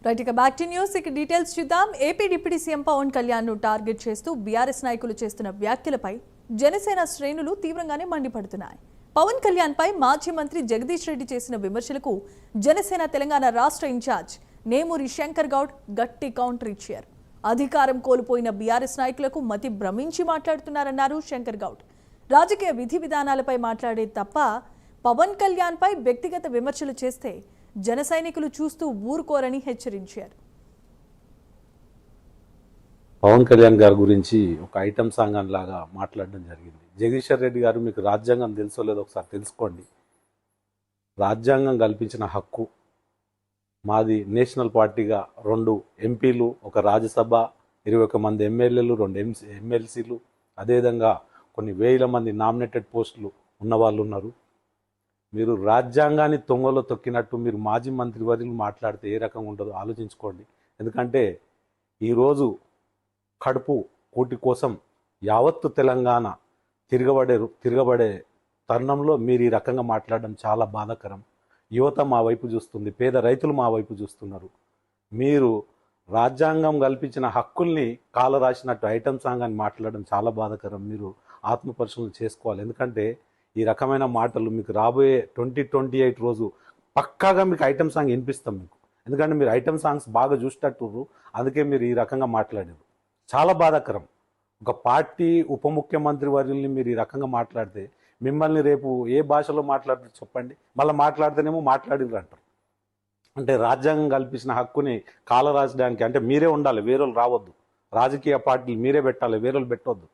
Right, ఇక back to news. ఇక details చూద్దాం. AP deputy CM Pawan Kalyan ను టార్గెట్ చేస్తూ బీఆర్ఎస్ నాయకులు చేస్తున్న వ్యాఖ్యలపై జనసేన శ్రేణులు తీవ్రంగానే మండిపడుతున్నాయి. పవన్ కళ్యాణ్ పై మాజీ మంత్రి జగదీష్ రెడ్డి చేసిన విమర్శలకు జనసేన తెలంగాణ రాష్ట్ర ఇన్ఛార్జ్ నేమూరి శంకర్ గౌడ్ గట్టి కౌంటర్ ఇచ్చారు. అధికారం కోల్పోయిన బీఆర్ఎస్ నాయకులకు మతి భ్రమించి మాట్లాడుతున్నారన్నారు శంకర్ గౌడ్. రాజకీయ విధి విధానాలపై మాట్లాడే తప్ప పవన్ కళ్యాణ్ పై వ్యక్తిగత విమర్శలు చేస్తే జన సైనికులు చూస్తూ ఊరుకోరని హెచ్చరించారు. పవన్ కళ్యాణ్ గారి గురించి ఒక ఐటమ్ సాంగ్ లాగా మాట్లాడడం జరిగింది. జగదీశ్వర్ రెడ్డి గారు, మీకు రాజ్యాంగం తెలుసో లేదో ఒకసారి తెలుసుకోండి. రాజ్యాంగం కల్పించిన హక్కు మాది. నేషనల్ పార్టీగా 2 ఎంపీలు, ఒక రాజ్యసభ, 21 మంది ఎమ్మెల్యేలు, 2 ఎమ్మెల్సీలు, అదేవిధంగా కొన్ని వేల మంది నామినేటెడ్ పోస్టులు ఉన్నవాళ్ళు ఉన్నారు. మీరు రాజ్యాంగాన్ని తొంగలో తొక్కినట్టు మీరు మాజీ మంత్రివర్యులు మాట్లాడితే ఏ రకంగా ఉంటుందో ఆలోచించుకోండి. ఎందుకంటే ఈరోజు కడుపు కూటి కోసం యావత్తు తెలంగాణ తిరగబడే తరుణంలో మీరు ఈ రకంగా మాట్లాడడం చాలా బాధాకరం. యువత మా వైపు చూస్తుంది, పేద రైతులు మా వైపు చూస్తున్నారు. మీరు రాజ్యాంగం కల్పించిన హక్కుల్ని కాల రాసినట్టు ఐటమ్ సాంగ్ అని మాట్లాడడం చాలా బాధాకరం. మీరు ఆత్మపరిశీలన చేసుకోవాలి. ఎందుకంటే ఈ రకమైన మాటలు మీకు రాబోయే 2028 రోజు పక్కాగా మీకు ఐటమ్ సాంగ్ వినిపిస్తాం మీకు. ఎందుకంటే మీరు ఐటమ్ సాంగ్స్ బాగా చూసేటట్టు, అందుకే మీరు ఈ రకంగా మాట్లాడారు. చాలా బాధాకరం. ఒక పార్టీ ఉప ముఖ్యమంత్రి వర్యుల్ని మీరు ఈ రకంగా మాట్లాడితే మిమ్మల్ని రేపు ఏ భాషలో మాట్లాడుతారు చెప్పండి. మళ్ళీ మాట్లాడితేనేమో మాట్లాడిరు అంటారు. అంటే రాజ్యాంగం కల్పించిన హక్కుని కాల రాసడానికి అంటే మీరే ఉండాలి, వేరేలు రావద్దు. రాజకీయ పార్టీలు మీరే పెట్టాలి, వేరేలు పెట్టవద్దు.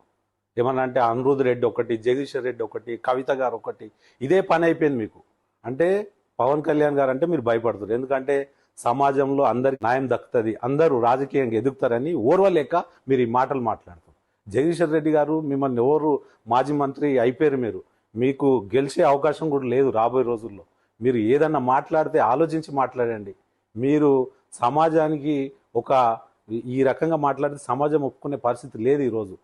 ఏమన్నా అంటే అనిరుద్ రెడ్డి ఒకటి, జగదీశ్వర్ రెడ్డి ఒకటి, కవిత గారు ఒకటి, ఇదే పని అయిపోయింది మీకు. అంటే పవన్ కళ్యాణ్ గారు అంటే మీరు భయపడుతున్నారు. ఎందుకంటే సమాజంలో అందరికి న్యాయం దక్కుతుంది, అందరూ రాజకీయంగా ఎదుగుతారని ఓర్వలేక మీరు ఈ మాటలు మాట్లాడుతారు. జగదీశ్వర్ రెడ్డి గారు, మిమ్మల్ని ఎవరు మాజీ మంత్రి అయిపోయారు, మీకు గెలిచే అవకాశం కూడా లేదు రాబోయే రోజుల్లో. మీరు ఏదన్నా మాట్లాడితే ఆలోచించి మాట్లాడండి. మీరు సమాజానికి ఈ రకంగా మాట్లాడితే సమాజం ఒప్పుకునే పరిస్థితి లేదు ఈరోజు.